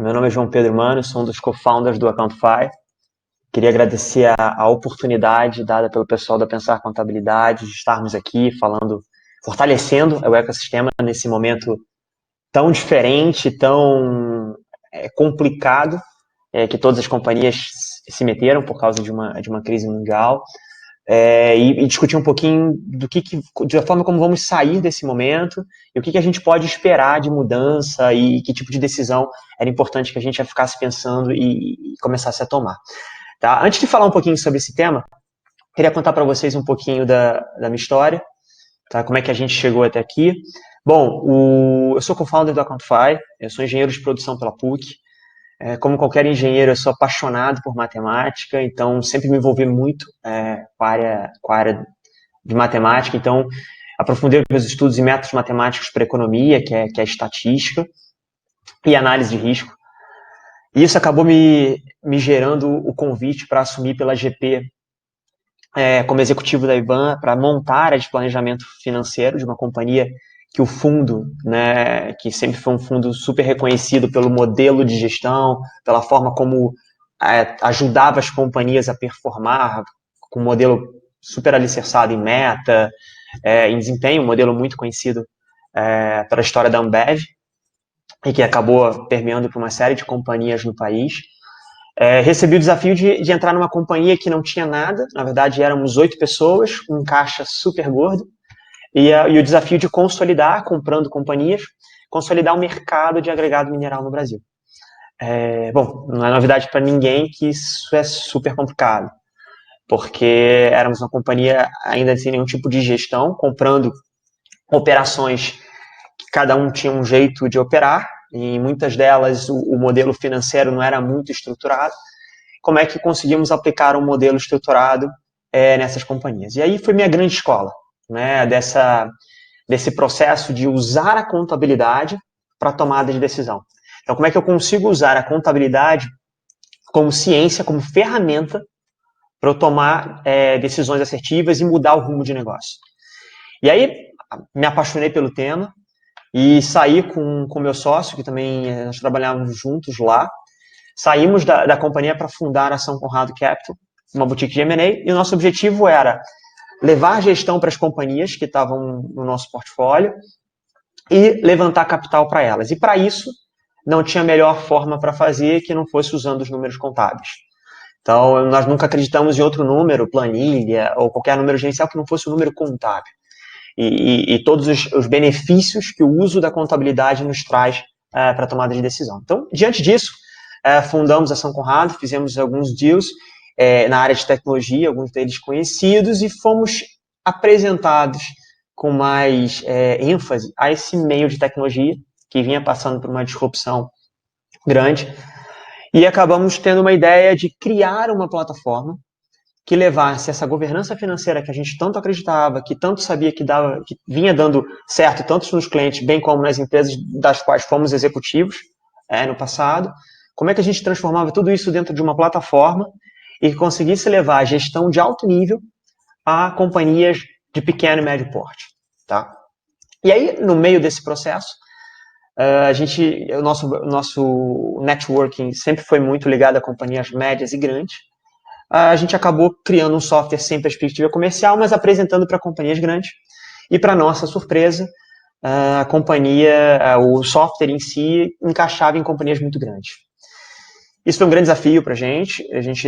Meu nome é João Pedro Mano, sou um dos co-founders do Accountify. Queria agradecer a oportunidade dada pelo pessoal da Pensar Contabilidade de estarmos aqui falando, fortalecendo o ecossistema nesse momento tão diferente, tão complicado, que todas as companhias se meteram por causa de uma crise mundial. E discutir um pouquinho da forma como vamos sair desse momento e o que a gente pode esperar de mudança e que tipo de decisão era importante que a gente ficasse pensando e começasse a tomar. Tá? Antes de falar um pouquinho sobre esse tema, queria contar para vocês um pouquinho da minha história, tá? Como é que a gente chegou até aqui. Bom, eu sou co-founder do Accountify, eu sou engenheiro de produção pela PUC. Como qualquer engenheiro, eu sou apaixonado por matemática, então sempre me envolvi muito com a área de matemática. Então, aprofundei meus estudos em métodos matemáticos para economia, que é a estatística, e análise de risco. E isso acabou me gerando o convite para assumir pela GP como executivo da IBAN, para montar a área de planejamento financeiro de uma companhia que o fundo, né, que sempre foi um fundo super reconhecido pelo modelo de gestão, pela forma como ajudava as companhias a performar, com um modelo super alicerçado em meta, em desempenho, um modelo muito conhecido para a história da Ambev, e que acabou permeando por uma série de companhias no país. Recebi o desafio de entrar numa companhia que não tinha nada, na verdade éramos 8 pessoas, um caixa super gordo, e o desafio de consolidar, comprando companhias, consolidar o mercado de agregado mineral no Brasil. Bom, não é novidade para ninguém que isso é super complicado, porque éramos uma companhia ainda sem nenhum tipo de gestão, comprando operações que cada um tinha um jeito de operar, e em muitas delas o modelo financeiro não era muito estruturado. Como é que conseguimos aplicar um modelo estruturado nessas companhias? E aí foi minha grande escola, né, desse processo de usar a contabilidade para tomada de decisão. Então, como é que eu consigo usar a contabilidade como ciência, como ferramenta para eu tomar decisões assertivas e mudar o rumo de negócio? E aí, me apaixonei pelo tema e saí com meu sócio, que também nós trabalhávamos juntos lá. Saímos da companhia para fundar a São Conrado Capital, uma boutique de M&A, e o nosso objetivo era levar a gestão para as companhias que estavam no nosso portfólio e levantar capital para elas. E para isso, não tinha melhor forma para fazer que não fosse usando os números contábeis. Então, nós nunca acreditamos em outro número, planilha ou qualquer número gerencial que não fosse o número contábil. E todos os benefícios que o uso da contabilidade nos traz para a tomada de decisão. Então, diante disso, fundamos a São Conrado, fizemos alguns deals na área de tecnologia, alguns deles conhecidos, e fomos apresentados com mais ênfase a esse meio de tecnologia que vinha passando por uma disrupção grande, e acabamos tendo uma ideia de criar uma plataforma que levasse essa governança financeira que a gente tanto acreditava, que tanto sabia que vinha dando certo tanto nos clientes, bem como nas empresas das quais fomos executivos no passado. Como é que a gente transformava tudo isso dentro de uma plataforma e conseguisse levar a gestão de alto nível a companhias de pequeno e médio porte, tá? E aí, no meio desse processo, o nosso networking sempre foi muito ligado a companhias médias e grandes. A gente acabou criando um software sem perspectiva comercial, mas apresentando para companhias grandes. E, para nossa surpresa, o software em si encaixava em companhias muito grandes. Isso foi um grande desafio para a gente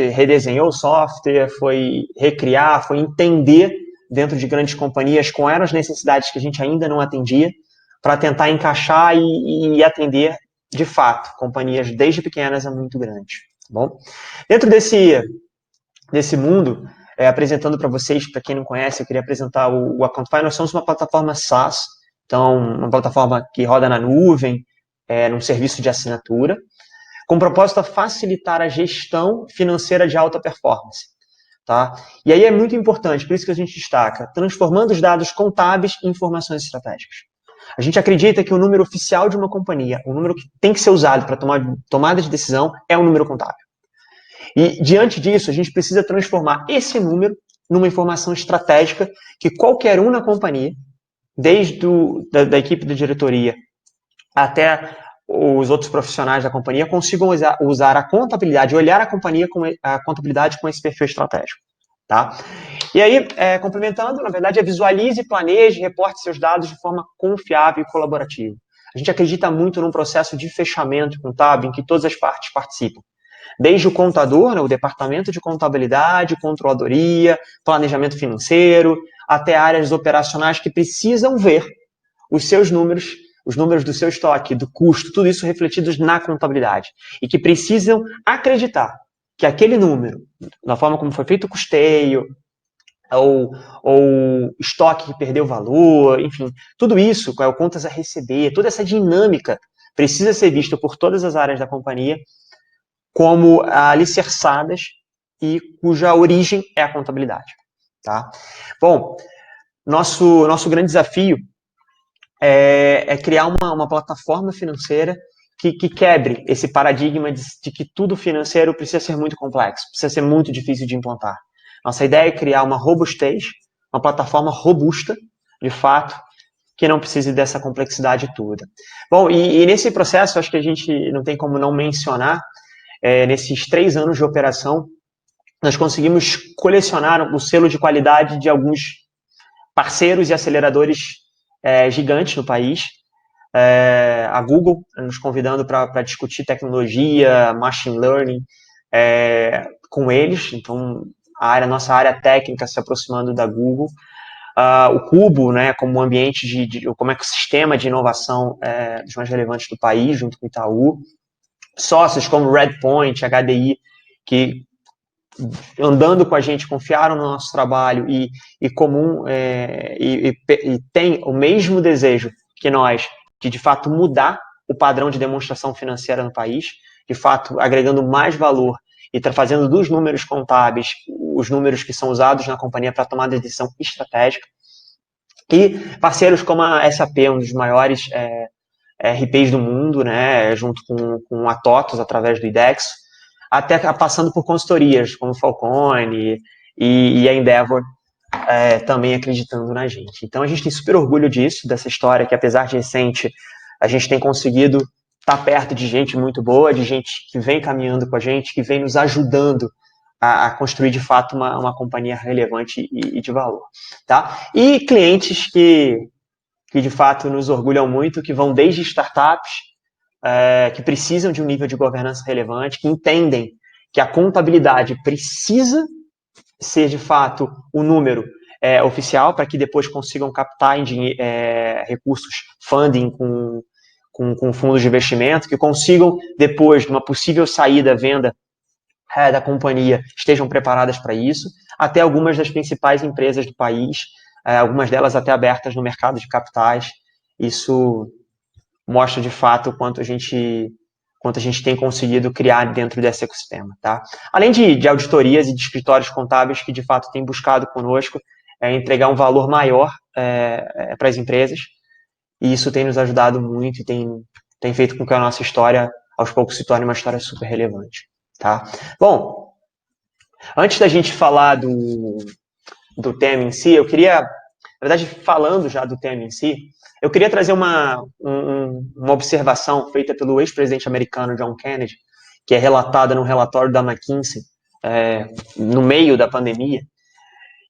redesenhou o software, foi recriar, foi entender dentro de grandes companhias quais eram as necessidades que a gente ainda não atendia, para tentar encaixar e atender, de fato, companhias desde pequenas a muito grandes. Tá bom? Dentro desse mundo, apresentando para vocês, para quem não conhece, eu queria apresentar o Accountify. Nós somos uma plataforma SaaS, então uma plataforma que roda na nuvem, num serviço de assinatura, com o propósito a facilitar a gestão financeira de alta performance. Tá? E aí é muito importante, por isso que a gente destaca, transformando os dados contábeis em informações estratégicas. A gente acredita que o número oficial de uma companhia, o número que tem que ser usado para tomada de decisão, é o número contábil. E, diante disso, a gente precisa transformar esse número numa informação estratégica que qualquer na companhia, desde da equipe de diretoria até os outros profissionais da companhia consigam usar a contabilidade, olhar a contabilidade com esse perfil estratégico. Tá? E aí, complementando, na verdade, visualize, planeje, reporte seus dados de forma confiável e colaborativa. A gente acredita muito num processo de fechamento contábil em que todas as partes participam. Desde o contador, né, o departamento de contabilidade, controladoria, planejamento financeiro, até áreas operacionais que precisam ver os seus números, os números do seu estoque, do custo, tudo isso refletidos na contabilidade. E que precisam acreditar que aquele número, da forma como foi feito o custeio, ou estoque que perdeu valor, enfim, tudo isso, contas a receber, toda essa dinâmica precisa ser vista por todas as áreas da companhia como alicerçadas e cuja origem é a contabilidade. Tá? Bom, nosso grande desafio é criar uma plataforma financeira que quebre esse paradigma de que tudo financeiro precisa ser muito complexo, precisa ser muito difícil de implantar. Nossa ideia é criar uma robustez, uma plataforma robusta, de fato, que não precise dessa complexidade toda. Bom, e nesse processo, acho que a gente não tem como não mencionar, nesses 3 anos de operação, nós conseguimos colecionar o selo de qualidade de alguns parceiros e aceleradores gigantes no país. A Google nos convidando para discutir tecnologia, machine learning com eles, então nossa área técnica se aproximando da Google. O Cubo, né, como ambiente como ecossistema de inovação dos mais relevantes do país, junto com o Itaú. Sócios como Redpoint, HDI, que andando com a gente, confiaram no nosso trabalho e tem o mesmo desejo que nós de fato mudar o padrão de demonstração financeira no país, de fato agregando mais valor e fazendo dos números contábeis os números que são usados na companhia para tomar decisão estratégica. E parceiros como a SAP, um dos maiores RPs do mundo, né, junto com a TOTOS, através do IDEX, até passando por consultorias como Falcone e a Endeavor, também acreditando na gente. Então a gente tem super orgulho disso, dessa história que, apesar de recente, a gente tem conseguido estar perto de gente muito boa, de gente que vem caminhando com a gente, que vem nos ajudando a construir de fato uma companhia relevante e de valor. Tá? E clientes que de fato nos orgulham muito, que vão desde startups, que precisam de um nível de governança relevante, que entendem que a contabilidade precisa ser, de fato, o número oficial para que depois consigam captar recursos, funding com fundos de investimento, que consigam, depois de uma possível saída, venda da companhia, estejam preparadas para isso, até algumas das principais empresas do país, algumas delas até abertas no mercado de capitais. Isso mostra de fato o quanto a gente tem conseguido criar dentro desse ecossistema. Tá? Além de auditorias e de escritórios contábeis que de fato têm buscado conosco entregar um valor maior para as empresas, e isso tem nos ajudado muito e tem feito com que a nossa história aos poucos se torne uma história super relevante. Tá? Bom, antes da gente falar do tema em si, eu queria, na verdade, falando já do tema em si, eu queria trazer uma observação feita pelo ex-presidente americano John Kennedy, que é relatada no relatório da McKinsey, no meio da pandemia,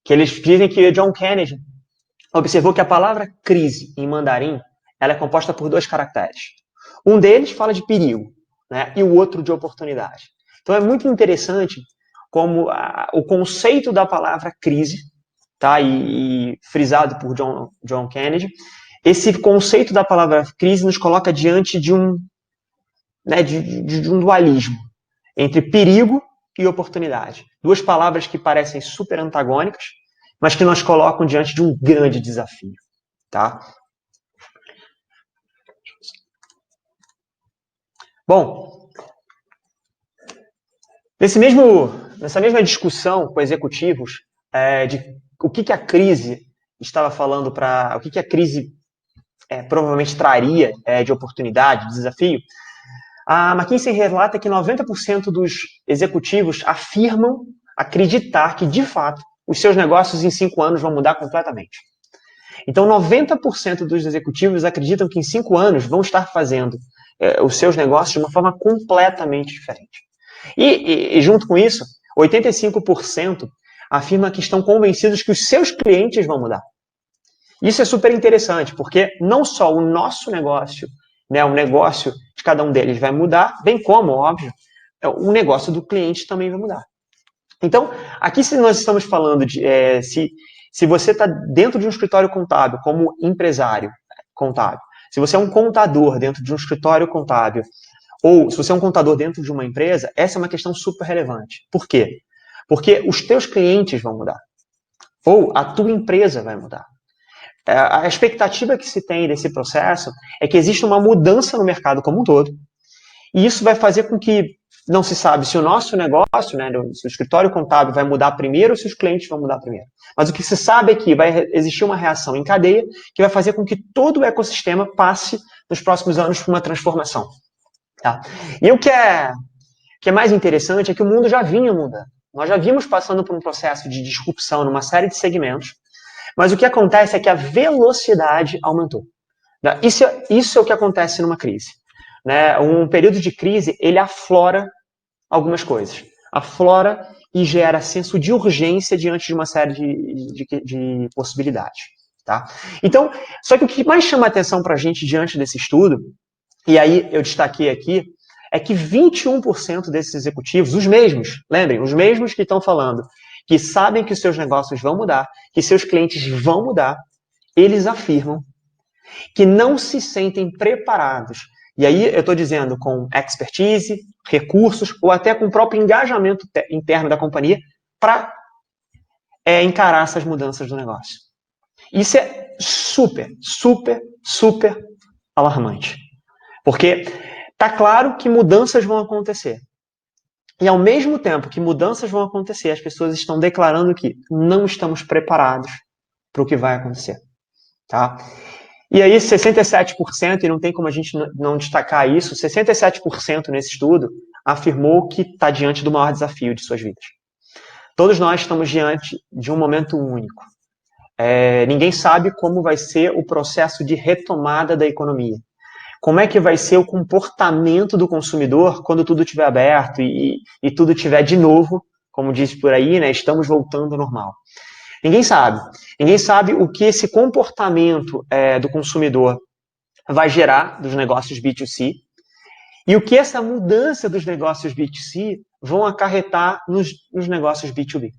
que eles dizem que John Kennedy observou que a palavra crise em mandarim ela é composta por 2 caracteres. Um deles fala de perigo, né, e o outro de oportunidade. Então é muito interessante como o conceito da palavra crise, tá, e frisado por John Kennedy, esse conceito da palavra crise nos coloca diante de um dualismo entre perigo e oportunidade. 2 palavras que parecem super antagônicas, mas que nos colocam diante de um grande desafio. Tá? Bom, nessa mesma discussão com executivos de o que a crise estava falando o que a crise provavelmente traria de oportunidade, de desafio, a McKinsey relata que 90% dos executivos afirmam acreditar que, de fato, os seus negócios em 5 anos vão mudar completamente. Então, 90% dos executivos acreditam que em 5 anos vão estar fazendo os seus negócios de uma forma completamente diferente. E junto com isso, 85% afirma que estão convencidos que os seus clientes vão mudar. Isso é super interessante, porque não só o nosso negócio, né, o negócio de cada um deles vai mudar, bem como, óbvio, o negócio do cliente também vai mudar. Então, aqui se nós estamos falando de se você está dentro de um escritório contábil como empresário contábil, se você é um contador dentro de um escritório contábil, ou se você é um contador dentro de uma empresa, essa é uma questão super relevante. Por quê? Porque os teus clientes vão mudar. Ou a tua empresa vai mudar. A expectativa que se tem desse processo é que exista uma mudança no mercado como um todo. E isso vai fazer com que não se sabe se o nosso negócio, né, se o escritório contábil vai mudar primeiro ou se os clientes vão mudar primeiro. Mas o que se sabe é que vai existir uma reação em cadeia que vai fazer com que todo o ecossistema passe nos próximos anos por uma transformação. Tá? E o que é mais interessante é que o mundo já vinha mudando. Nós já vimos passando por um processo de disrupção numa série de segmentos, mas o que acontece é que a velocidade aumentou. Isso é o que acontece numa crise. Né? Um período de crise, ele aflora algumas coisas. Aflora e gera senso de urgência diante de uma série de possibilidades. Tá? Então, só que o que mais chama a atenção para a gente diante desse estudo, e aí eu destaquei aqui, é que 21% desses executivos, os mesmos, lembrem, os mesmos que estão falando, que sabem que os seus negócios vão mudar, que seus clientes vão mudar, eles afirmam que não se sentem preparados. E aí eu estou dizendo com expertise, recursos, ou até com o próprio engajamento interno da companhia para encarar essas mudanças do negócio. Isso é super, super, super alarmante. Porque está claro que mudanças vão acontecer. E ao mesmo tempo que mudanças vão acontecer, as pessoas estão declarando que não estamos preparados para o que vai acontecer. Tá? E aí 67%, e não tem como a gente não destacar isso, 67% nesse estudo afirmou que está diante do maior desafio de suas vidas. Todos nós estamos diante de um momento único. Ninguém sabe como vai ser o processo de retomada da economia. Como é que vai ser o comportamento do consumidor quando tudo estiver aberto e tudo estiver de novo, como diz por aí, né, estamos voltando ao normal. Ninguém sabe. Ninguém sabe o que esse comportamento do consumidor vai gerar dos negócios B2C e o que essa mudança dos negócios B2C vão acarretar nos negócios B2B.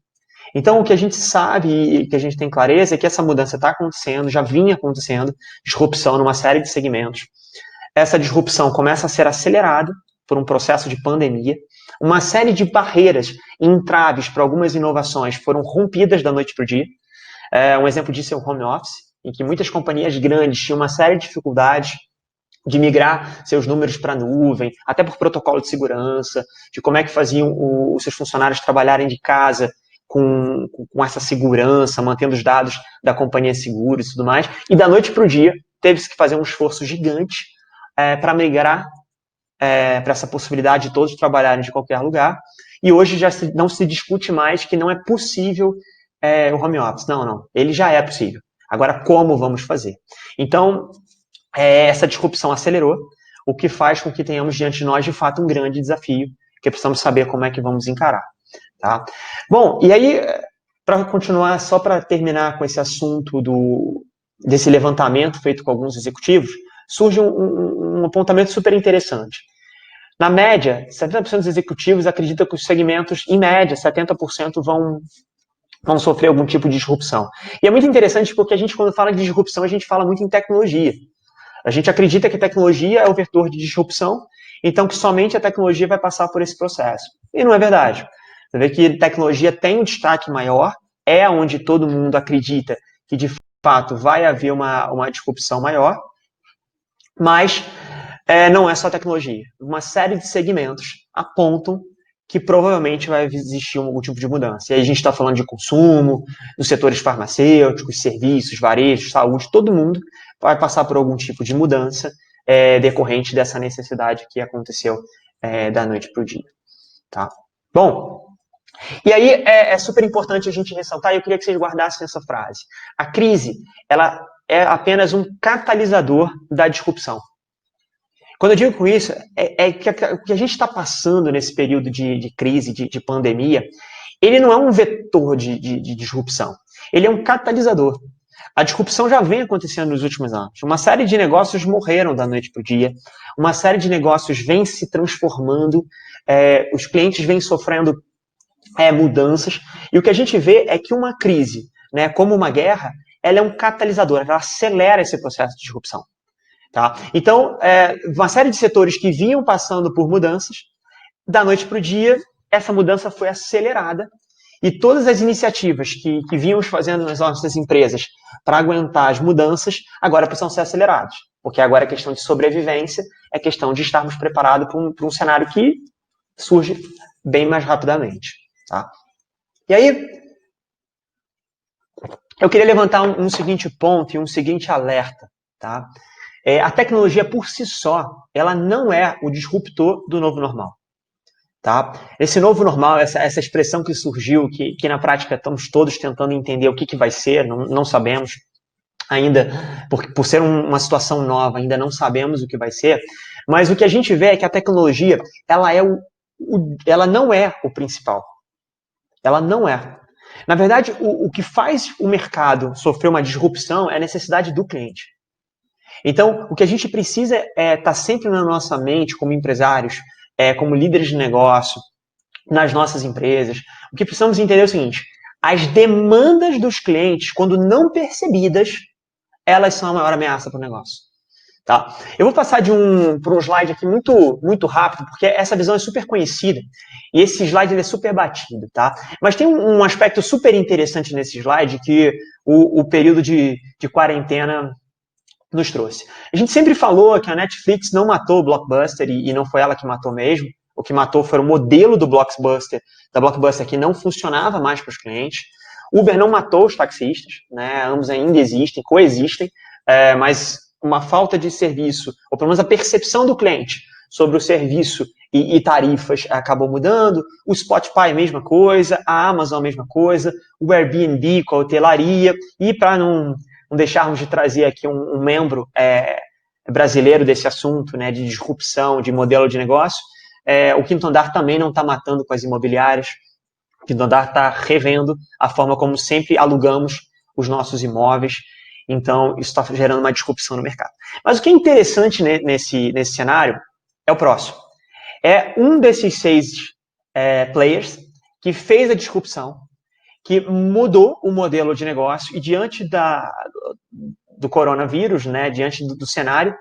Então, o que a gente sabe e que a gente tem clareza é que essa mudança está acontecendo, já vinha acontecendo, disrupção numa série de segmentos. Essa disrupção começa a ser acelerada por um processo de pandemia. Uma série de barreiras e entraves para algumas inovações foram rompidas da noite para o dia. Um exemplo disso é o home office, em que muitas companhias grandes tinham uma série de dificuldades de migrar seus números para a nuvem, até por protocolo de segurança, de como é que faziam os seus funcionários trabalharem de casa com essa segurança, mantendo os dados da companhia seguros e tudo mais. E da noite para o dia, teve-se que fazer um esforço gigante para migrar para essa possibilidade de todos trabalharem de qualquer lugar. E hoje já não se discute mais que não é possível o home office. Não. Ele já é possível. Agora, como vamos fazer? Então, essa disrupção acelerou, o que faz com que tenhamos diante de nós, de fato, um grande desafio, que precisamos saber como é que vamos encarar. Tá? Bom, e aí, para continuar, só para terminar com esse assunto desse levantamento feito com alguns executivos, surge um apontamento super interessante. Na média, 70% dos executivos acreditam que os segmentos, em média, 70% vão sofrer algum tipo de disrupção. E é muito interessante porque a gente, quando fala de disrupção, a gente fala muito em tecnologia. A gente acredita que a tecnologia é o vetor de disrupção, então que somente a tecnologia vai passar por esse processo. E não é verdade. Você vê que a tecnologia tem um destaque maior, é onde todo mundo acredita que, de fato, vai haver uma disrupção maior, mas não é só tecnologia. Uma série de segmentos apontam que provavelmente vai existir algum tipo de mudança. E aí a gente está falando de consumo, dos setores farmacêuticos, serviços, varejo, saúde, todo mundo vai passar por algum tipo de mudança decorrente dessa necessidade que aconteceu da noite para o dia. Tá? Bom, e aí é super importante a gente ressaltar, e eu queria que vocês guardassem essa frase. A crise, ela é apenas um catalisador da disrupção. Quando eu digo com isso, é que o que a gente está passando nesse período de crise, de pandemia, ele não é um vetor de disrupção, ele é um catalisador. A disrupção já vem acontecendo nos últimos anos. Uma série de negócios morreram da noite para o dia, uma série de negócios vem se transformando, os clientes vêm sofrendo mudanças, e o que a gente vê é que uma crise, né, como uma guerra, ela é um catalisador, ela acelera esse processo de disrupção. Tá? Então, uma série de setores que vinham passando por mudanças, da noite para o dia, essa mudança foi acelerada e todas as iniciativas que vínhamos fazendo nas nossas empresas para aguentar as mudanças, agora precisam ser aceleradas. Porque agora é questão de sobrevivência, é questão de estarmos preparados para um cenário que surge bem mais rapidamente. Tá? E aí, eu queria levantar um seguinte ponto e um seguinte alerta. Tá? A tecnologia por si só, ela não é o disruptor do novo normal. Tá? Esse novo normal, essa expressão que surgiu, que na prática estamos todos tentando entender o que vai ser, não sabemos ainda, por ser uma situação nova, ainda não sabemos o que vai ser, mas o que a gente vê é que a tecnologia, ela não é o principal. Ela não é. Na verdade, o que faz o mercado sofrer uma disrupção é a necessidade do cliente. Então, o que a gente precisa é estar sempre na nossa mente, como empresários, como líderes de negócio, nas nossas empresas. O que precisamos entender é o seguinte: as demandas dos clientes, quando não percebidas, elas são a maior ameaça para o negócio. Tá? Eu vou passar por um slide aqui muito rápido, porque essa visão é super conhecida e esse slide ele é super batido. Tá? Mas tem um aspecto super interessante nesse slide que o período de quarentena nos trouxe. A gente sempre falou que a Netflix não matou o Blockbuster e não foi ela que matou mesmo. O que matou foi o modelo da Blockbuster que não funcionava mais para os clientes. Uber não matou os taxistas, né? Ambos ainda existem, coexistem, mas uma falta de serviço, ou pelo menos a percepção do cliente sobre o serviço e tarifas acabou mudando. O Spotify, mesma coisa, a Amazon, a mesma coisa, o Airbnb com a hotelaria, e para não deixarmos de trazer aqui um membro brasileiro desse assunto, né, de disrupção, de modelo de negócio, o Quinto Andar também não está matando com as imobiliárias. O Quinto Andar está revendo a forma como sempre alugamos os nossos imóveis. Então, isso está gerando uma disrupção no mercado. Mas o que é interessante nesse cenário é o próximo. É um desses 6 players que fez a disrupção, que mudou o modelo de negócio e diante do coronavírus, né, diante do cenário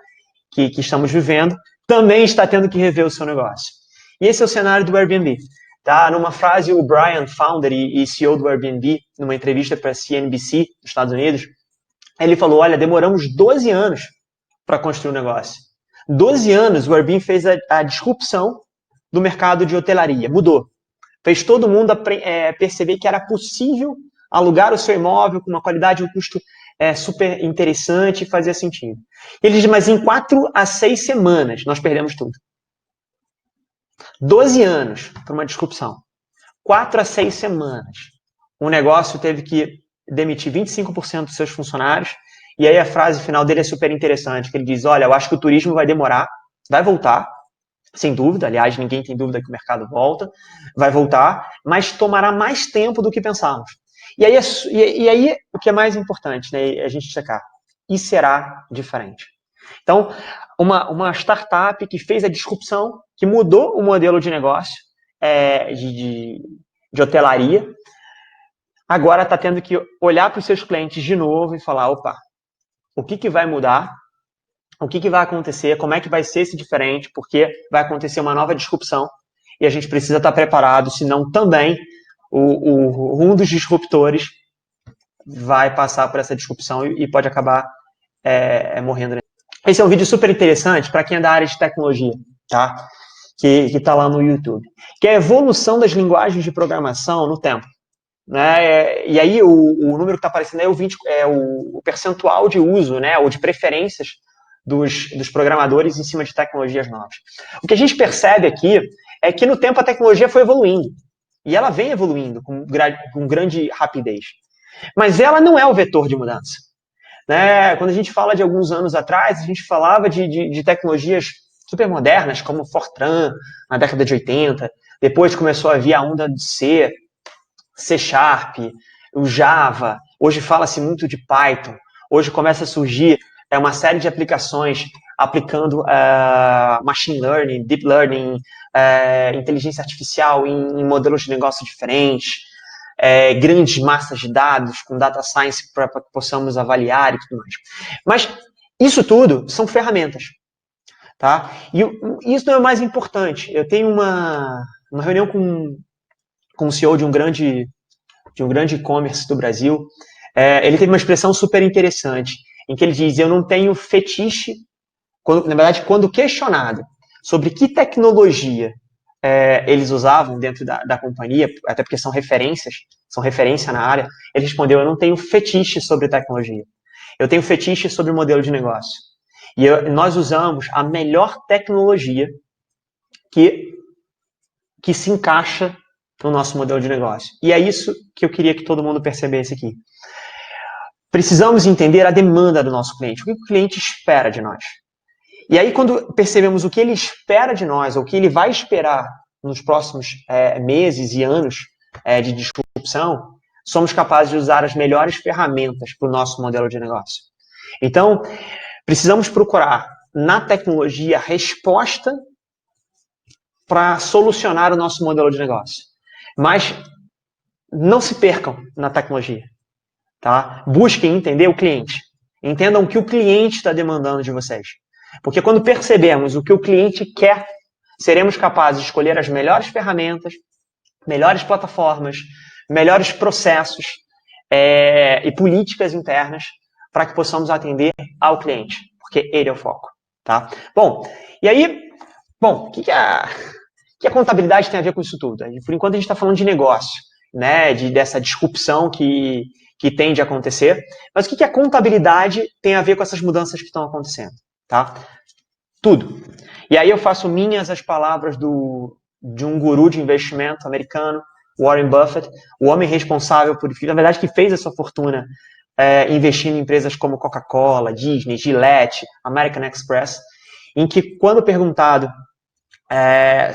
que estamos vivendo, também está tendo que rever o seu negócio. E esse é o cenário do Airbnb. Tá? Numa frase, o Brian, founder e CEO do Airbnb, numa entrevista para a CNBC, dos Estados Unidos, ele falou, olha, demoramos 12 anos para construir um negócio. 12 anos o Airbnb fez a disrupção do mercado de hotelaria, mudou. Fez todo mundo perceber que era possível alugar o seu imóvel com uma qualidade e um custo super interessante e fazia sentido. Ele diz, mas em 4 a 6 semanas nós perdemos tudo. 12 anos para uma disrupção. 4 a 6 semanas. O negócio teve que demitir 25% dos seus funcionários. E aí a frase final dele é super interessante, que ele diz, olha, eu acho que o turismo vai demorar, vai voltar, sem dúvida, aliás, ninguém tem dúvida que o mercado volta, vai voltar, mas tomará mais tempo do que pensávamos. E aí o que é mais importante, né, a gente checar, e será diferente. Então, uma startup que fez a disrupção, que mudou o modelo de negócio de hotelaria, agora está tendo que olhar para os seus clientes de novo e falar, opa, o que vai mudar? O que vai acontecer? Como é que vai ser esse diferente? Porque vai acontecer uma nova disrupção e a gente precisa estar preparado, senão também um dos disruptores vai passar por essa disrupção e pode acabar morrendo. Esse é um vídeo super interessante para quem é da área de tecnologia, tá? Que está lá no YouTube. Que é a evolução das linguagens de programação no tempo. Né? E aí o número que está aparecendo aí é o percentual de uso, né, ou de preferências dos programadores em cima de tecnologias novas. O que a gente percebe aqui é que no tempo a tecnologia foi evoluindo. E ela vem evoluindo com grande rapidez. Mas ela não é o vetor de mudança. Né? Quando a gente fala de alguns anos atrás, a gente falava de tecnologias super modernas, como Fortran, na década de 80. Depois começou a vir a onda do C, C Sharp, o Java. Hoje fala-se muito de Python. Hoje começa a surgir uma série de aplicações aplicando machine learning, deep learning, inteligência artificial em modelos de negócio diferentes, grandes massas de dados com data science para que possamos avaliar e tudo mais. Mas isso tudo são ferramentas. Tá? E isso não é o mais importante. Eu tenho uma reunião com o CEO de um grande e-commerce do Brasil. Ele teve uma expressão super interessante, em que ele diz: eu não tenho fetiche, na verdade, quando questionado sobre que tecnologia eles usavam dentro da companhia, até porque são referência na área, ele respondeu: eu não tenho fetiche sobre tecnologia, eu tenho fetiche sobre modelo de negócio. E nós usamos a melhor tecnologia que se encaixa no nosso modelo de negócio. E é isso que eu queria que todo mundo percebesse aqui. Precisamos entender a demanda do nosso cliente, o que o cliente espera de nós. E aí, quando percebemos o que ele espera de nós, ou o que ele vai esperar nos próximos meses e anos de disrupção, somos capazes de usar as melhores ferramentas para o nosso modelo de negócio. Então, precisamos procurar na tecnologia a resposta para solucionar o nosso modelo de negócio. Mas não se percam na tecnologia. Tá? Busquem entender o cliente. Entendam o que o cliente está demandando de vocês. Porque quando percebemos o que o cliente quer, seremos capazes de escolher as melhores ferramentas, melhores plataformas, melhores processos e políticas internas para que possamos atender ao cliente, porque ele é o foco. Tá? Bom, e aí, o que a contabilidade tem a ver com isso tudo? Por enquanto a gente está falando de negócio, né, dessa disrupção que tende a acontecer, mas o que a contabilidade tem a ver com essas mudanças que estão acontecendo? Tá? Tudo. E aí eu faço minhas as palavras de um guru de investimento americano, Warren Buffett, o homem responsável por, na verdade, que fez a sua fortuna investindo em empresas como Coca-Cola, Disney, Gillette, American Express, em que, quando perguntado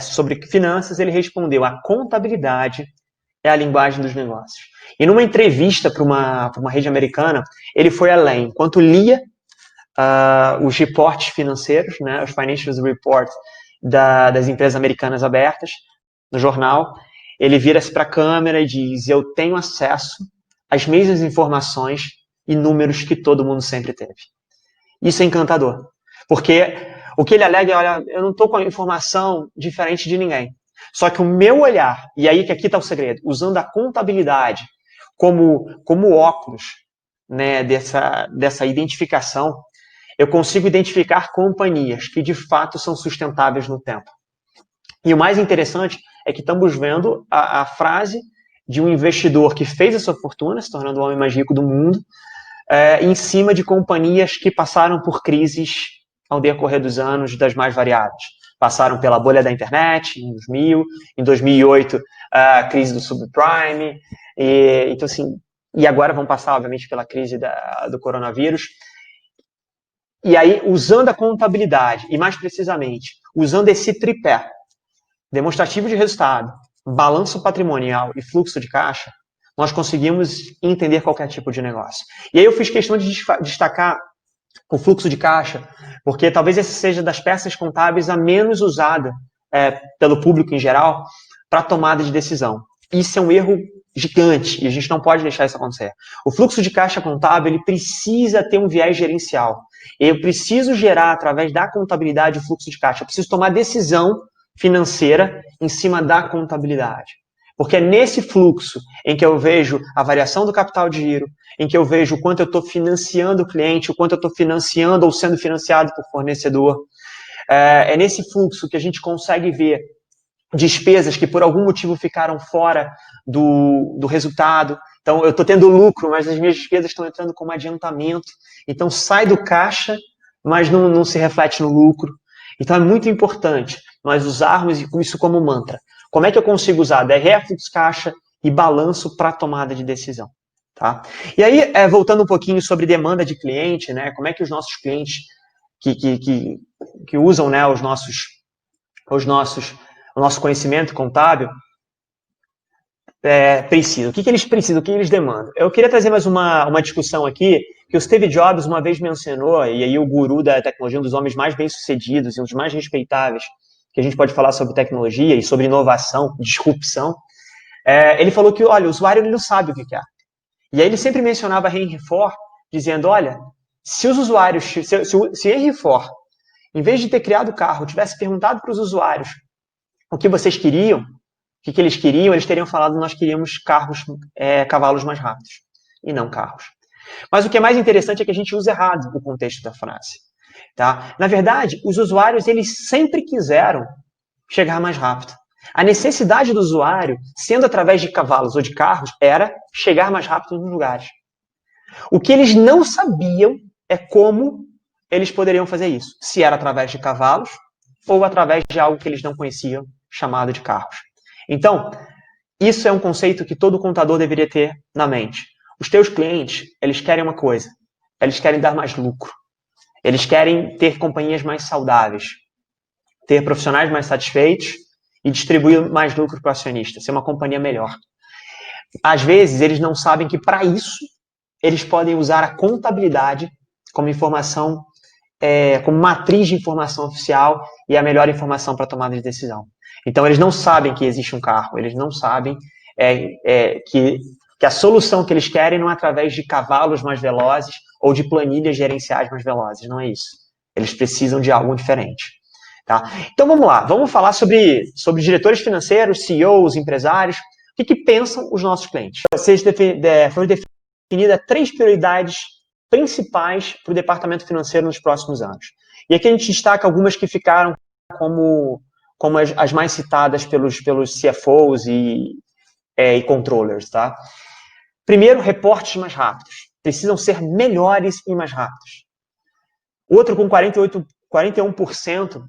sobre finanças, ele respondeu: a contabilidade é a linguagem dos negócios. E numa entrevista para uma rede americana, ele foi além. Enquanto lia os reportes financeiros, né, os financial reports das empresas americanas abertas no jornal, ele vira-se para a câmera e diz: eu tenho acesso às mesmas informações e números que todo mundo sempre teve. Isso é encantador, porque o que ele alega é: olha, eu não estou com a informação diferente de ninguém. Só que o meu olhar, e aí que aqui está o segredo, usando a contabilidade como óculos, né, dessa identificação, eu consigo identificar companhias que de fato são sustentáveis no tempo. E o mais interessante é que estamos vendo a frase de um investidor que fez a sua fortuna, se tornando o homem mais rico do mundo, em cima de companhias que passaram por crises ao decorrer dos anos, das mais variadas. Passaram pela bolha da internet, em 2000, em 2008, a crise do subprime, então, assim, e agora vão passar, obviamente, pela crise do coronavírus. E aí, usando a contabilidade, e mais precisamente, usando esse tripé, demonstrativo de resultado, balanço patrimonial e fluxo de caixa, nós conseguimos entender qualquer tipo de negócio. E aí eu fiz questão de destacar o fluxo de caixa, porque talvez essa seja das peças contábeis a menos usada pelo público em geral para tomada de decisão. Isso é um erro gigante e a gente não pode deixar isso acontecer. O fluxo de caixa contábil ele precisa ter um viés gerencial. Eu preciso gerar, através da contabilidade, o fluxo de caixa. Eu preciso tomar decisão financeira em cima da contabilidade. Porque é nesse fluxo em que eu vejo a variação do capital de giro, em que eu vejo o quanto eu estou financiando o cliente, o quanto eu estou financiando ou sendo financiado por fornecedor. É nesse fluxo que a gente consegue ver despesas que por algum motivo ficaram fora do resultado. Então, eu estou tendo lucro, mas as minhas despesas estão entrando como adiantamento. Então, sai do caixa, mas não se reflete no lucro. Então, é muito importante nós usarmos isso como mantra. Como é que eu consigo usar DRE, fluxo caixa e balanço para tomada de decisão? Tá? E aí, voltando um pouquinho sobre demanda de cliente, né? Como é que os nossos clientes que usam, né, o nosso conhecimento contábil, precisam. O que eles precisam, o que eles demandam? Eu queria trazer mais uma discussão aqui, que o Steve Jobs uma vez mencionou, e aí o guru da tecnologia, um dos homens mais bem-sucedidos e um dos mais respeitáveis que a gente pode falar sobre tecnologia e sobre inovação, disrupção, ele falou que, olha, o usuário ele não sabe o que quer. E aí ele sempre mencionava Henry Ford, dizendo, olha, se os usuários, se Henry Ford, em vez de ter criado o carro, tivesse perguntado para os usuários o que vocês queriam, o que eles queriam, eles teriam falado nós queríamos cavalos mais rápidos, e não carros. Mas o que é mais interessante é que a gente usa errado o contexto da frase. Tá? Na verdade, os usuários eles sempre quiseram chegar mais rápido. A necessidade do usuário, sendo através de cavalos ou de carros, era chegar mais rápido nos lugares. O que eles não sabiam é como eles poderiam fazer isso. Se era através de cavalos ou através de algo que eles não conheciam, chamado de carros. Então, isso é um conceito que todo contador deveria ter na mente. Os teus clientes, eles querem uma coisa. Eles querem dar mais lucro. Eles querem ter companhias mais saudáveis. Ter profissionais mais satisfeitos e distribuir mais lucro para o acionista. Ser uma companhia melhor. Às vezes, eles não sabem que, para isso, eles podem usar a contabilidade como informação, como matriz de informação oficial e a melhor informação para tomada de decisão. Então, eles não sabem que existe um carro, eles não sabem que a solução que eles querem não é através de cavalos mais velozes ou de planilhas gerenciais mais velozes, não é isso. Eles precisam de algo diferente. Tá? Então, vamos lá, vamos falar sobre diretores financeiros, CEOs, empresários, o que pensam os nossos clientes. Foram definidas 3 prioridades principais para o departamento financeiro nos próximos anos. E aqui a gente destaca algumas que ficaram como as mais citadas pelos CFOs e controllers. Tá? Primeiro, reportes mais rápidos. Precisam ser melhores e mais rápidos. Outro com 41%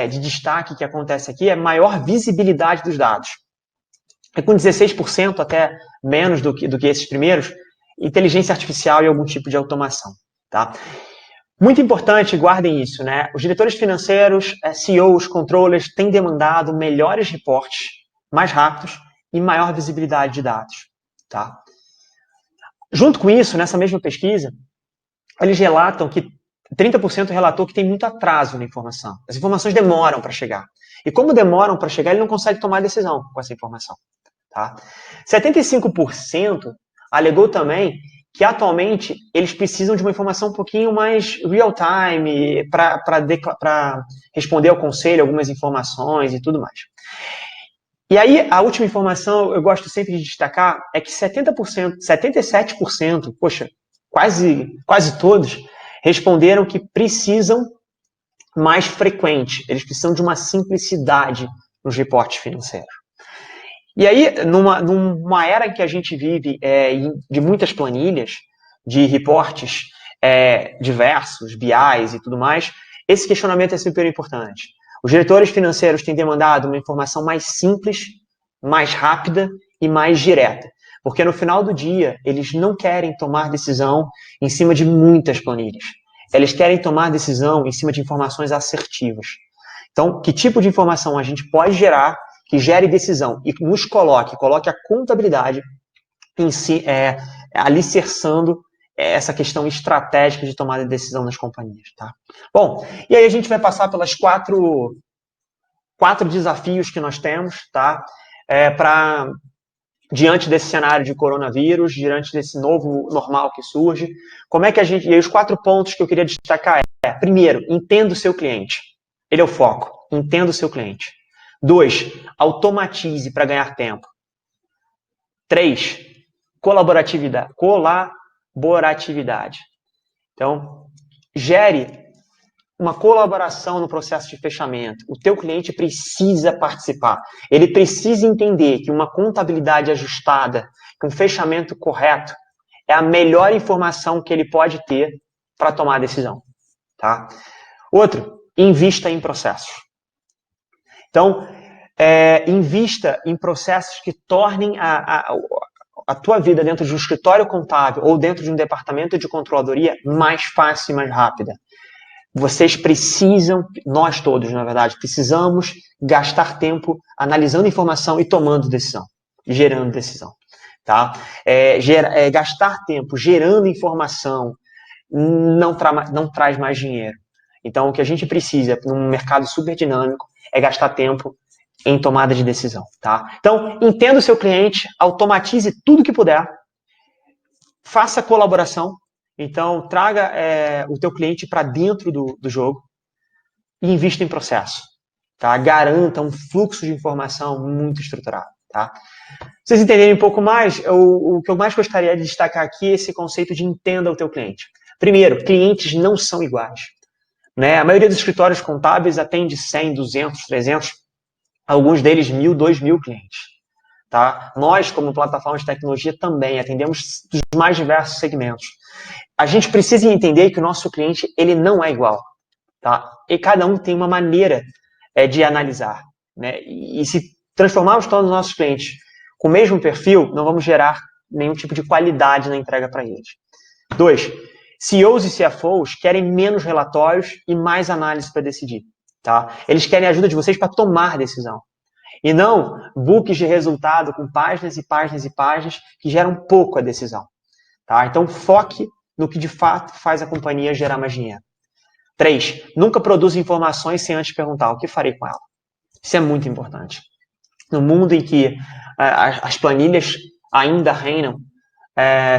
de destaque que acontece aqui é maior visibilidade dos dados. E com 16%, até menos do que esses primeiros, inteligência artificial e algum tipo de automação. Tá? Muito importante, guardem isso, né? Os diretores financeiros, CEOs, controllers, têm demandado melhores reportes, mais rápidos e maior visibilidade de dados. Tá? Junto com isso, nessa mesma pesquisa, eles relatam que 30% relatou que tem muito atraso na informação. As informações demoram para chegar. E como demoram para chegar, ele não consegue tomar decisão com essa informação. Tá? 75% alegou também que atualmente eles precisam de uma informação um pouquinho mais real-time para responder ao conselho algumas informações e tudo mais. E aí, a última informação, eu gosto sempre de destacar, é que 77%, poxa, quase todos, responderam que precisam mais frequente, eles precisam de uma simplicidade nos reportes financeiros. E aí, numa era em que a gente vive de muitas planilhas, de reportes diversos, BIs e tudo mais, esse questionamento é super importante. Os diretores financeiros têm demandado uma informação mais simples, mais rápida e mais direta. Porque no final do dia, eles não querem tomar decisão em cima de muitas planilhas. Eles querem tomar decisão em cima de informações assertivas. Então, que tipo de informação a gente pode gerar que gere decisão e nos coloque a contabilidade em si, alicerçando essa questão estratégica de tomada de decisão nas companhias. Tá? Bom, e aí a gente vai passar pelas quatro desafios que nós temos, tá? Diante desse cenário de coronavírus, diante desse novo normal que surge, como é que a gente... E aí os 4 pontos que eu queria destacar primeiro, entenda o seu cliente. Ele é o foco. Entenda o seu cliente. 2, automatize para ganhar tempo. 3, colaboratividade. Então, gere uma colaboração no processo de fechamento. O teu cliente precisa participar. Ele precisa entender que uma contabilidade ajustada, que um fechamento correto, é a melhor informação que ele pode ter para tomar a decisão. Tá? Outro, invista em processos. Então, invista em processos que tornem a tua vida dentro de um escritório contábil ou dentro de um departamento de controladoria mais fácil e mais rápida. vocês precisam, nós todos, na verdade, precisamos gastar tempo analisando informação e tomando decisão, gerando decisão. Tá? Gastar tempo gerando informação não traz mais dinheiro. Então, o que a gente precisa, num mercado super dinâmico, é gastar tempo em tomada de decisão. Tá? Então, entenda o seu cliente, automatize tudo que puder, faça colaboração. Então, traga o teu cliente para dentro do jogo e invista em processo. Tá? Garanta um fluxo de informação muito estruturado. Tá? Vocês entenderem um pouco mais, o que eu mais gostaria de destacar aqui é esse conceito de entenda o teu cliente. Primeiro, clientes não são iguais. Né? A maioria dos escritórios contábeis atende 100, 200, 300, alguns deles 1.000, 2.000 clientes. Tá? Nós, como plataforma de tecnologia, também atendemos dos mais diversos segmentos. A gente precisa entender que o nosso cliente ele não é igual. Tá? E cada um tem uma maneira de analisar. Né? E se transformarmos todos os nossos clientes com o mesmo perfil, não vamos gerar nenhum tipo de qualidade na entrega para eles. 2. CEOs e CFOs querem menos relatórios e mais análise para decidir. Tá? Eles querem a ajuda de vocês para tomar decisão. E não books de resultado com páginas e páginas e páginas que geram pouco a decisão. Tá? Então, foque no que de fato faz a companhia gerar mais dinheiro. 3. Nunca produza informações sem antes perguntar o que farei com ela. Isso é muito importante. No mundo em que as planilhas ainda reinam,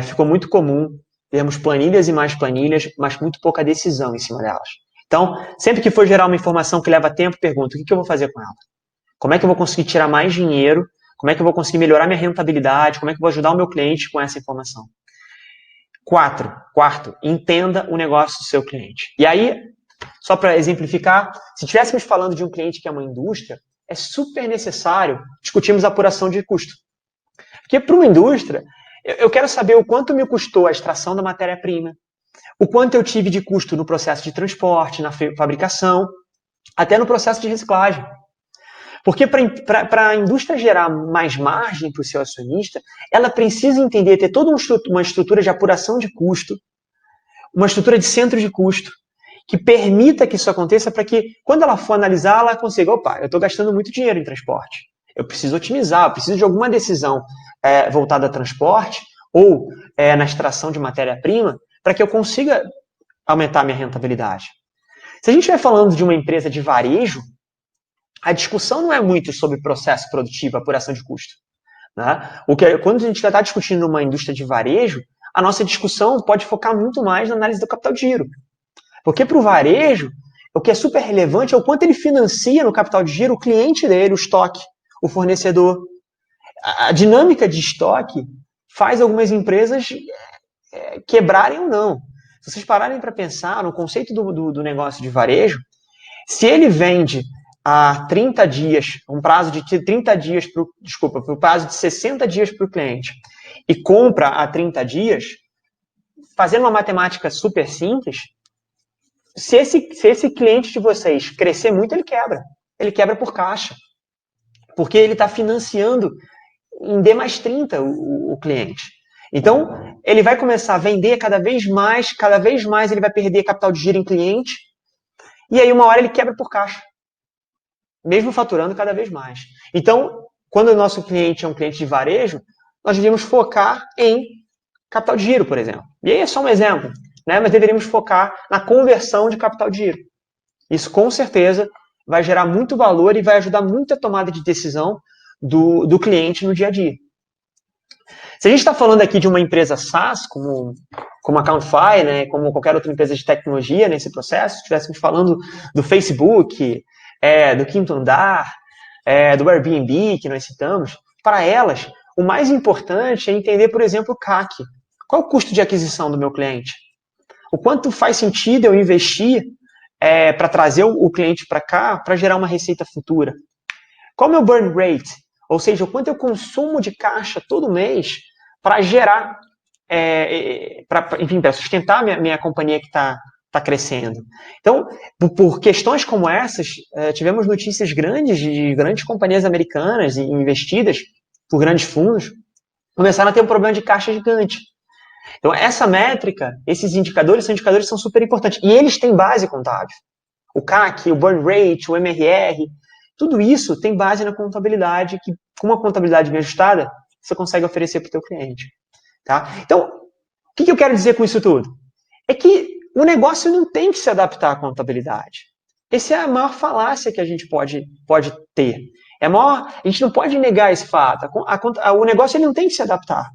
ficou muito comum termos planilhas e mais planilhas, mas muito pouca decisão em cima delas. Então, sempre que for gerar uma informação que leva tempo, pergunta, o que eu vou fazer com ela? Como é que eu vou conseguir tirar mais dinheiro? Como é que eu vou conseguir melhorar minha rentabilidade? Como é que eu vou ajudar o meu cliente com essa informação? Quarto, entenda o negócio do seu cliente. E aí, só para exemplificar, se estivéssemos falando de um cliente que é uma indústria, é super necessário discutirmos a apuração de custo. Porque para uma indústria, eu quero saber o quanto me custou a extração da matéria-prima, o quanto eu tive de custo no processo de transporte, na fabricação, até no processo de reciclagem. Porque para a indústria gerar mais margem para o seu acionista, ela precisa entender, ter toda uma estrutura de apuração de custo, uma estrutura de centro de custo, que permita que isso aconteça para que, quando ela for analisar, ela consiga, opa, eu estou gastando muito dinheiro em transporte. Eu preciso otimizar, eu preciso de alguma decisão voltada a transporte ou na extração de matéria-prima para que eu consiga aumentar a minha rentabilidade. Se a gente estiver falando de uma empresa de varejo, a discussão não é muito sobre processo produtivo, apuração de custo. Né? Quando a gente já está discutindo uma indústria de varejo, a nossa discussão pode focar muito mais na análise do capital de giro. Porque para o varejo, o que é super relevante é o quanto ele financia no capital de giro o cliente dele, o estoque, o fornecedor. A dinâmica de estoque faz algumas empresas quebrarem ou não. Se vocês pararem para pensar no conceito do negócio de varejo, se ele vende a 30 dias, um prazo de 30 dias, para o prazo de 60 dias para o cliente, e compra a 30 dias, fazendo uma matemática super simples, se esse cliente de vocês crescer muito, ele quebra. Ele quebra por caixa. Porque ele está financiando em D mais 30 o cliente. Então, ele vai começar a vender cada vez mais ele vai perder capital de giro em cliente, e aí uma hora ele quebra por caixa. Mesmo faturando cada vez mais. Então, quando o nosso cliente é um cliente de varejo, nós deveríamos focar em capital de giro, por exemplo. E aí é só um exemplo, né? Mas deveríamos focar na conversão de capital de giro. Isso, com certeza, vai gerar muito valor e vai ajudar muito a tomada de decisão do cliente no dia a dia. Se a gente está falando aqui de uma empresa SaaS, como a Countify, né, como qualquer outra empresa de tecnologia nesse processo, se estivéssemos falando do Facebook, do Quinto Andar, do Airbnb, que nós citamos, para elas, o mais importante é entender, por exemplo, o CAC. Qual é o custo de aquisição do meu cliente? O quanto faz sentido eu investir para trazer o cliente para cá, para gerar uma receita futura? Qual é o meu burn rate? Ou seja, o quanto eu consumo de caixa todo mês para gerar, para sustentar minha companhia que está crescendo. Então, por questões como essas, tivemos notícias grandes de grandes companhias americanas investidas por grandes fundos, começaram a ter um problema de caixa gigante. Então, essa métrica, esses indicadores são indicadores que são super importantes. E eles têm base contábil. O CAC, o burn rate, o MRR, tudo isso tem base na contabilidade, que com uma contabilidade bem ajustada, você consegue oferecer para o teu cliente. Tá? Então, o que eu quero dizer com isso tudo? É que o negócio não tem que se adaptar à contabilidade. Essa é a maior falácia que a gente pode ter. A gente não pode negar esse fato. O negócio ele não tem que se adaptar.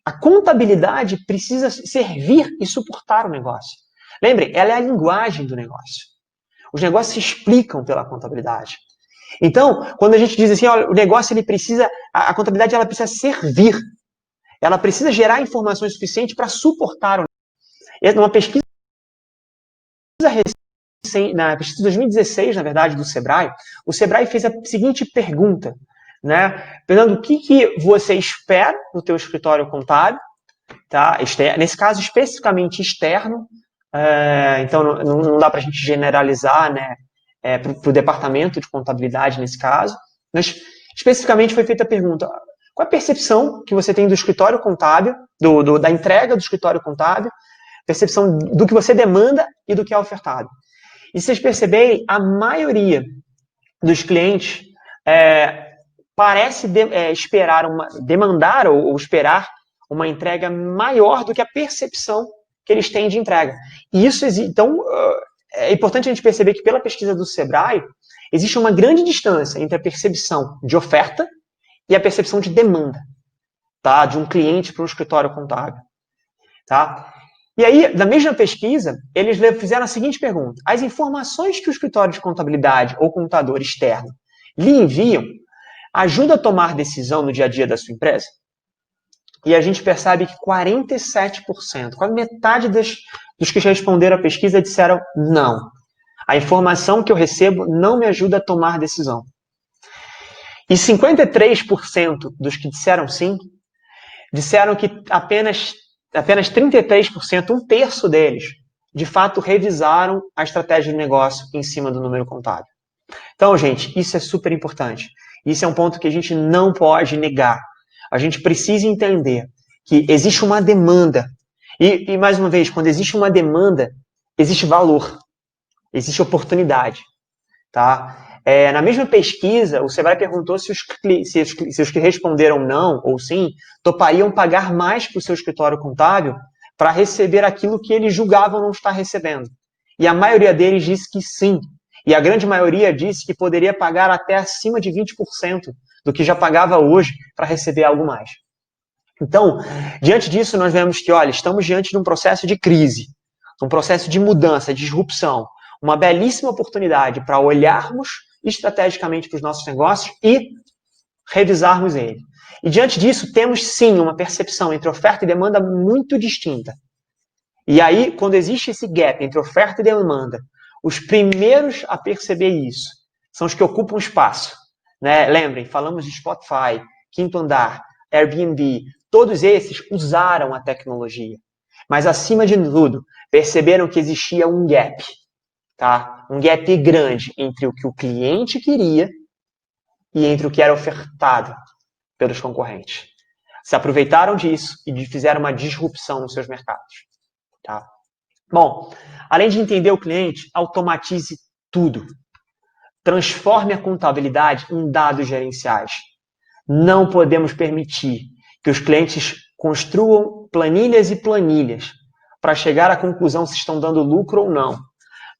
A contabilidade precisa servir e suportar o negócio. Lembre, ela é a linguagem do negócio. Os negócios se explicam pela contabilidade. Então, quando a gente diz assim, olha, o negócio ele precisa, a contabilidade ela precisa servir, ela precisa gerar informações suficientes para suportar o negócio. Numa pesquisa na pesquisa de 2016, na verdade, do Sebrae, o Sebrae fez a seguinte pergunta, né? Perguntando o que você espera do teu escritório contábil, tá? Nesse caso, especificamente externo, então não dá para a gente generalizar, né? Para o departamento de contabilidade nesse caso, mas especificamente foi feita a pergunta: qual é a percepção que você tem do escritório contábil, da entrega do escritório contábil, percepção do que você demanda e do que é ofertado? E vocês perceberem, a dos clientes parece demandar ou esperar uma entrega maior do que a percepção que eles têm de entrega. E isso, então, é importante a gente perceber que pela pesquisa do Sebrae, existe uma grande distância entre a percepção de oferta e a percepção de demanda, tá? De um cliente para um escritório contábil. Tá? E aí, na mesma pesquisa, eles fizeram a seguinte pergunta: as informações que o escritório de contabilidade ou contador externo lhe enviam ajudam a tomar decisão no dia a dia da sua empresa? E a gente percebe que 47%, quase metade dos que responderam a pesquisa disseram não. A informação que eu recebo não me ajuda a tomar decisão. E 53% dos que disseram sim, disseram que apenas 33%, um terço deles, de fato revisaram a estratégia de negócio em cima do número contábil. Então, gente, isso é super importante. Isso é um ponto que a gente não pode negar. A gente precisa entender que existe uma demanda. E mais uma vez, quando existe uma demanda, existe valor, existe oportunidade. Tá? Na mesma pesquisa, o Sebrae perguntou se os que responderam não ou sim topariam pagar mais para o seu escritório contábil para receber aquilo que eles julgavam não estar recebendo. E a maioria deles disse que sim. E a grande maioria disse que poderia pagar até acima de 20% do que já pagava hoje para receber algo mais. Então, diante disso, nós vemos que, olha, estamos diante de um processo de crise, um processo de mudança, de disrupção, uma belíssima oportunidade para olharmos estrategicamente para os nossos negócios e revisarmos ele. E diante disso, temos sim uma percepção entre oferta e demanda muito distinta. E aí, quando existe esse gap entre oferta e demanda, os primeiros a perceber isso são os que ocupam espaço. Né? Lembrem, falamos de Spotify, Quinto Andar, Airbnb, todos esses usaram a tecnologia. Mas, acima de tudo, perceberam que existia um gap. Tá? Um gap grande entre o que o cliente queria e entre o que era ofertado pelos concorrentes. Se aproveitaram disso e fizeram uma disrupção nos seus mercados. Tá? Bom, além de entender o cliente, automatize tudo. Transforme a contabilidade em dados gerenciais. Não podemos permitir que os clientes construam planilhas e planilhas para chegar à conclusão se estão dando lucro ou não,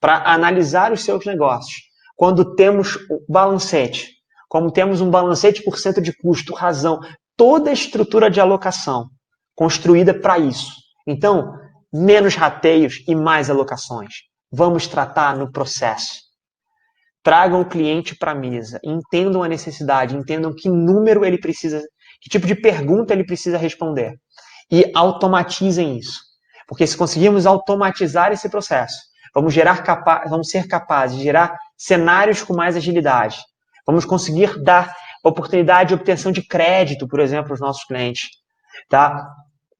para analisar os seus negócios. Quando temos o balancete, como temos um balancete por cento de custo, razão, toda a estrutura de alocação construída para isso. Então, menos rateios e mais alocações. Vamos tratar no processo. Tragam o cliente para a mesa, entendam a necessidade, entendam que número ele precisa, que tipo de pergunta ele precisa responder. E automatizem isso. Porque se conseguirmos automatizar esse processo, vamos ser capazes de gerar cenários com mais agilidade. Vamos conseguir dar oportunidade de obtenção de crédito, por exemplo, aos nossos clientes. Tá?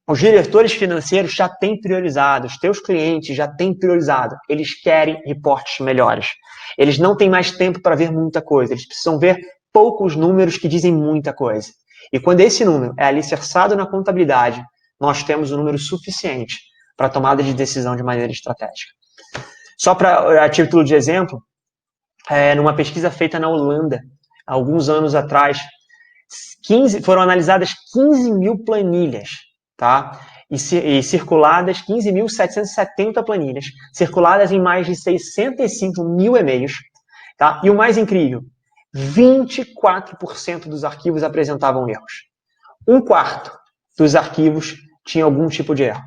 Os diretores financeiros já têm priorizado, os teus clientes já têm priorizado. Eles querem reportes melhores. Eles não têm mais tempo para ver muita coisa. Eles precisam ver poucos números que dizem muita coisa. E quando esse número é alicerçado na contabilidade, nós temos um número suficiente para tomada de decisão de maneira estratégica. Só para a título de exemplo, numa pesquisa feita na Holanda, alguns anos atrás, foram analisadas 15 mil planilhas, tá? E circuladas 15.770 planilhas, circuladas em mais de 65 mil e-mails, tá? E o mais incrível, 24% dos arquivos apresentavam erros. Um quarto dos arquivos tinha algum tipo de erro.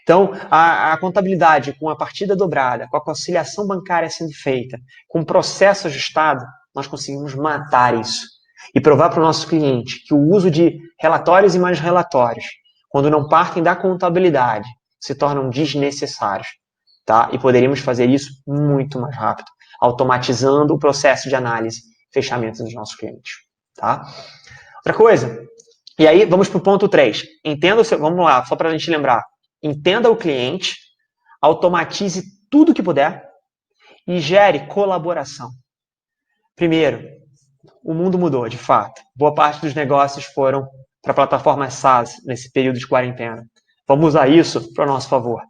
Então, a contabilidade com a partida dobrada, com a conciliação bancária sendo feita, com o processo ajustado, nós conseguimos matar isso e provar para o nosso cliente que o uso de relatórios e mais relatórios, quando não partem da contabilidade, se tornam desnecessários, tá? E poderíamos fazer isso muito mais rápido, automatizando o processo de análise e fechamento dos nossos clientes, tá? Outra coisa, e aí vamos para o ponto 3. Vamos lá, só para a gente lembrar. Entenda o cliente, automatize tudo que puder e gere colaboração. Primeiro, o mundo mudou, de fato. Boa parte dos negócios foram para plataformas SaaS nesse período de quarentena. Vamos usar isso para o nosso favor.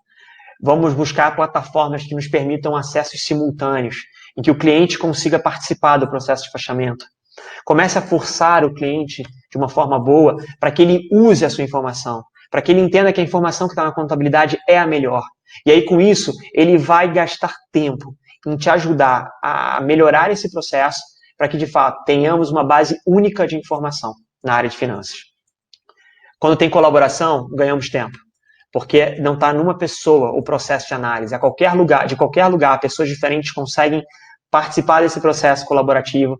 Vamos buscar plataformas que nos permitam acessos simultâneos, em que o cliente consiga participar do processo de fechamento. Comece a forçar o cliente de uma forma boa para que ele use a sua informação, para que ele entenda que a informação que está na contabilidade é a melhor. E aí, com isso, ele vai gastar tempo em te ajudar a melhorar esse processo para que, de fato, tenhamos uma base única de informação na área de finanças. Quando tem colaboração, ganhamos tempo, porque não está numa pessoa o processo de análise. De qualquer lugar, pessoas diferentes conseguem participar desse processo colaborativo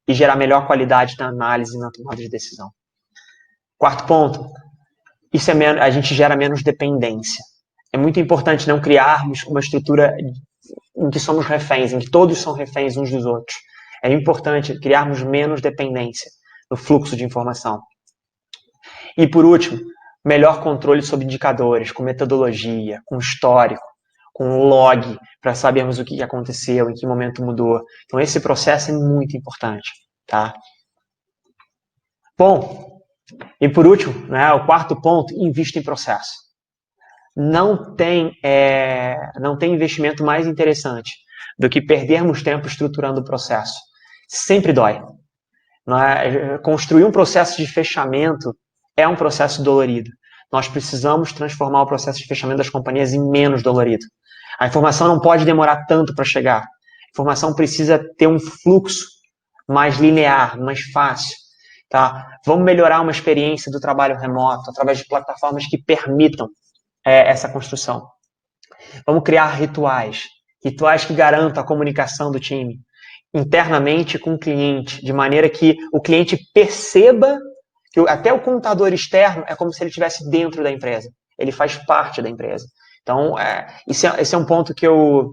e gerar melhor qualidade na análise e na tomada de decisão. Quarto ponto, a gente gera menos dependência. É muito importante não criarmos uma estrutura em que somos reféns, em que todos são reféns uns dos outros. É importante criarmos menos dependência no fluxo de informação. E por último, melhor controle sobre indicadores, com metodologia, com histórico, com log, para sabermos o que aconteceu, em que momento mudou. Então esse processo é muito importante, tá? Bom, e por último, né, o quarto ponto, invista em processo. Não tem investimento mais interessante do que perdermos tempo estruturando o processo. Sempre dói. Construir um processo de fechamento é um processo dolorido. Nós precisamos transformar o processo de fechamento das companhias em menos dolorido. A informação não pode demorar tanto para chegar. A informação precisa ter um fluxo mais linear, mais fácil. Tá? Vamos melhorar uma experiência do trabalho remoto através de plataformas que permitam essa construção. Vamos criar rituais que garantam a comunicação do time internamente com o cliente, de maneira que o cliente perceba que até o contador externo é como se ele estivesse dentro da empresa. Ele faz parte da empresa. Então, esse é um ponto que eu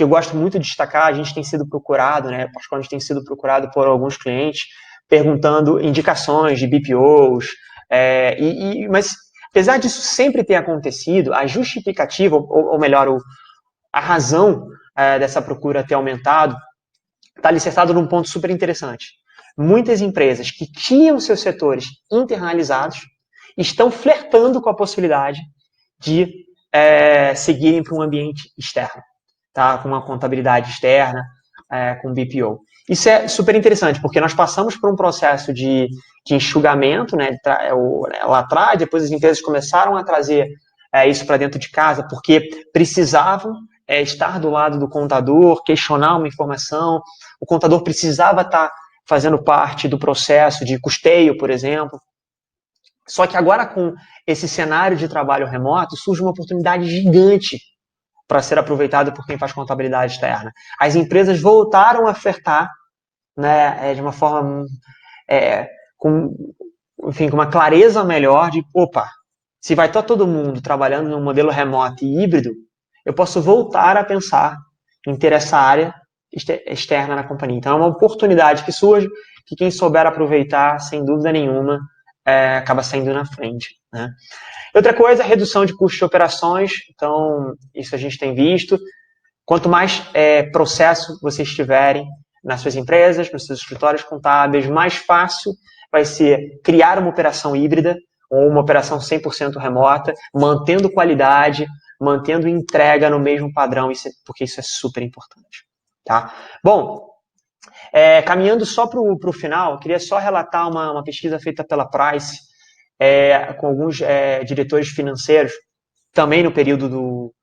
gosto muito de destacar. A gente tem sido procurado, né? Particularmente tem sido procurado por alguns clientes, perguntando indicações de BPOs, mas apesar disso sempre ter acontecido, a justificativa, ou melhor, a razão dessa procura ter aumentado está alicerçado num ponto super interessante. Muitas empresas que tinham seus setores internalizados estão flertando com a possibilidade de seguirem para um ambiente externo, tá? Com uma contabilidade externa, com BPO. Isso é super interessante, porque nós passamos por um processo de enxugamento, né, lá atrás, depois as empresas começaram a trazer isso para dentro de casa, porque precisavam estar do lado do contador, questionar uma informação, o contador precisava estar fazendo parte do processo de custeio, por exemplo. Só que agora, com esse cenário de trabalho remoto, surge uma oportunidade gigante para ser aproveitado por quem faz contabilidade externa. As empresas voltaram a ofertar, né, de uma forma com uma clareza melhor de, se vai estar todo mundo trabalhando num modelo remoto e híbrido, eu posso voltar a pensar em ter essa área externa na companhia. Então, é uma oportunidade que surge, que quem souber aproveitar, sem dúvida nenhuma, acaba saindo na frente, né? Outra coisa, redução de custos de operações. Então, isso a gente tem visto. Quanto mais processo vocês tiverem nas suas empresas, nos seus escritórios contábeis, mais fácil vai ser criar uma operação híbrida, ou uma operação 100% remota, mantendo qualidade, mantendo entrega no mesmo padrão, porque isso é super importante. Tá? Bom, caminhando só para o final, queria só relatar uma pesquisa feita pela Price, com alguns diretores financeiros, também no período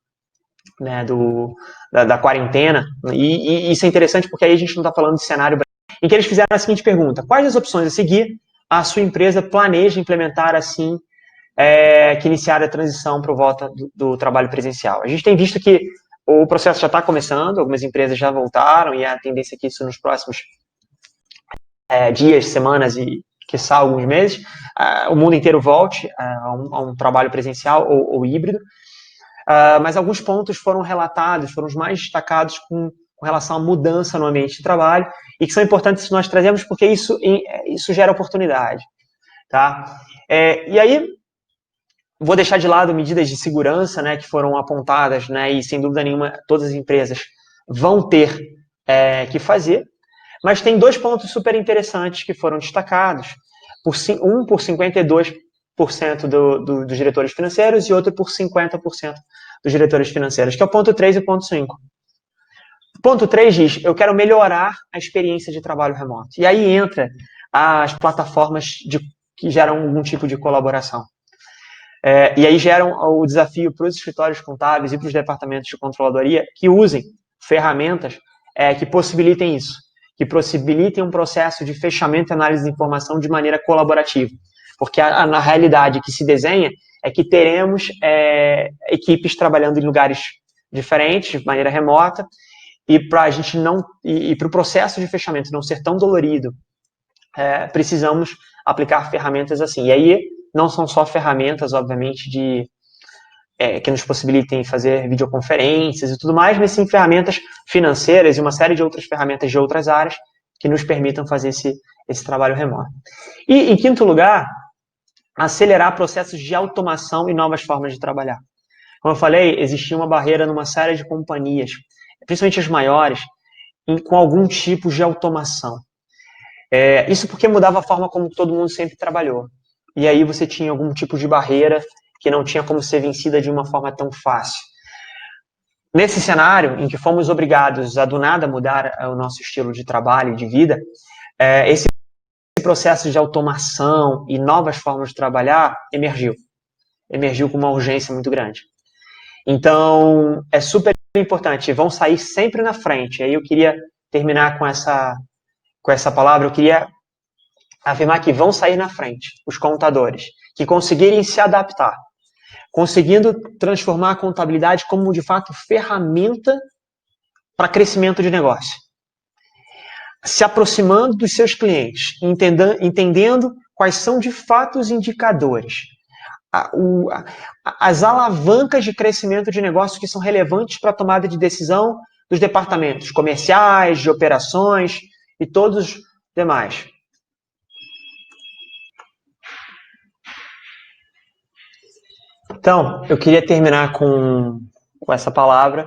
da quarentena, e isso é interessante porque aí a gente não está falando de cenário em que eles fizeram a seguinte pergunta: quais as opções a seguir a sua empresa planeja implementar assim que iniciar a transição para a volta do trabalho presencial? A gente tem visto que o processo já está começando, algumas empresas já voltaram, e a tendência é que isso nos próximos dias, semanas e, quiçá, alguns meses, o mundo inteiro volte a um trabalho presencial ou híbrido. Mas alguns pontos foram relatados, foram os mais destacados com relação à mudança no ambiente de trabalho e que são importantes nós trazemos porque isso gera oportunidade. Tá? E aí, vou deixar de lado medidas de segurança, né, que foram apontadas, né, e sem dúvida nenhuma todas as empresas vão ter que fazer, mas tem dois pontos super interessantes que foram destacados, um por 52% dos diretores financeiros e outro por 50% dos diretores financeiros, que é o ponto 3 e o ponto 5. O ponto 3 diz: eu quero melhorar a experiência de trabalho remoto. E aí entra as plataformas que geram algum tipo de colaboração. E aí geram o desafio para os escritórios contábeis e para os departamentos de controladoria que usem ferramentas que possibilitem isso, que possibilitem um processo de fechamento e análise de informação de maneira colaborativa. Porque na realidade que se desenha é que teremos equipes trabalhando em lugares diferentes, de maneira remota, e para a gente para o processo de fechamento não ser tão dolorido, precisamos aplicar ferramentas assim. E aí não são só ferramentas, obviamente, que nos possibilitem fazer videoconferências e tudo mais, mas sim ferramentas financeiras e uma série de outras ferramentas de outras áreas que nos permitam fazer esse trabalho remoto. E, em quinto lugar, acelerar processos de automação e novas formas de trabalhar. Como eu falei, existia uma barreira numa série de companhias, principalmente as maiores, com algum tipo de automação. Isso porque mudava a forma como todo mundo sempre trabalhou. E aí você tinha algum tipo de barreira que não tinha como ser vencida de uma forma tão fácil. Nesse cenário, em que fomos obrigados a do nada mudar o nosso estilo de trabalho e de vida, esse processo de automação e novas formas de trabalhar emergiu com uma urgência muito grande. Então, é super importante, vão sair sempre na frente. Aí eu queria terminar com essa palavra, eu queria afirmar que vão sair na frente os contadores, que conseguirem se adaptar, conseguindo transformar a contabilidade como, de fato, ferramenta para crescimento de negócio. Se aproximando dos seus clientes, entendendo quais são, de fato, os indicadores, as alavancas de crescimento de negócio que são relevantes para a tomada de decisão dos departamentos comerciais, de operações e todos os demais. Então, eu queria terminar com essa palavra.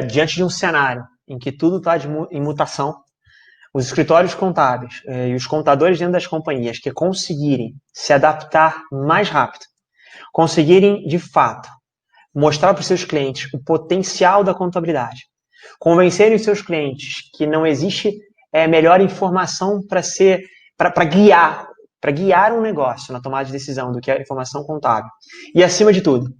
Diante de um cenário em que tudo está em mutação, os escritórios contábeis e os contadores dentro das companhias que conseguirem se adaptar mais rápido, conseguirem, de fato, mostrar para os seus clientes o potencial da contabilidade, convencerem os seus clientes que não existe melhor informação para guiar um negócio na tomada de decisão do que a informação contábil. E, acima de tudo,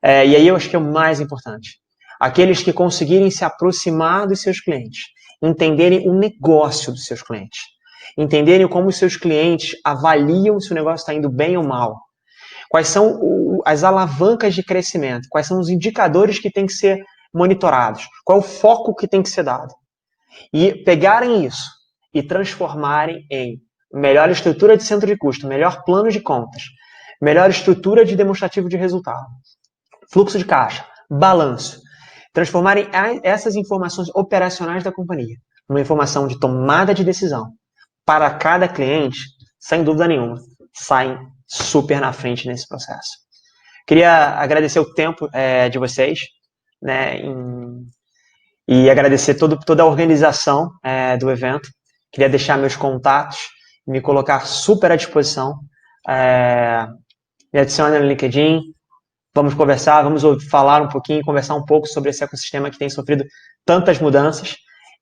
e aí eu acho que é o mais importante, aqueles que conseguirem se aproximar dos seus clientes, entenderem o negócio dos seus clientes, entenderem como os seus clientes avaliam se o negócio está indo bem ou mal, quais são as alavancas de crescimento, quais são os indicadores que têm que ser monitorados, qual é o foco que tem que ser dado. E pegarem isso e transformarem em melhor estrutura de centro de custo, melhor plano de contas, melhor estrutura de demonstrativo de resultado, fluxo de caixa, balanço, transformarem essas informações operacionais da companhia numa informação de tomada de decisão para cada cliente, sem dúvida nenhuma, saem super na frente nesse processo. Queria agradecer o tempo de vocês, né, e agradecer toda a organização do evento. Queria deixar meus contatos e me colocar super à disposição me adicione no LinkedIn, vamos conversar, vamos falar um pouquinho, conversar um pouco sobre esse ecossistema que tem sofrido tantas mudanças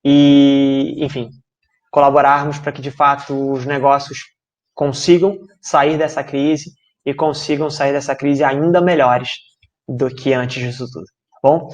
e, enfim, colaborarmos para que, de fato, os negócios consigam sair dessa crise e consigam sair dessa crise ainda melhores do que antes disso tudo, tá bom?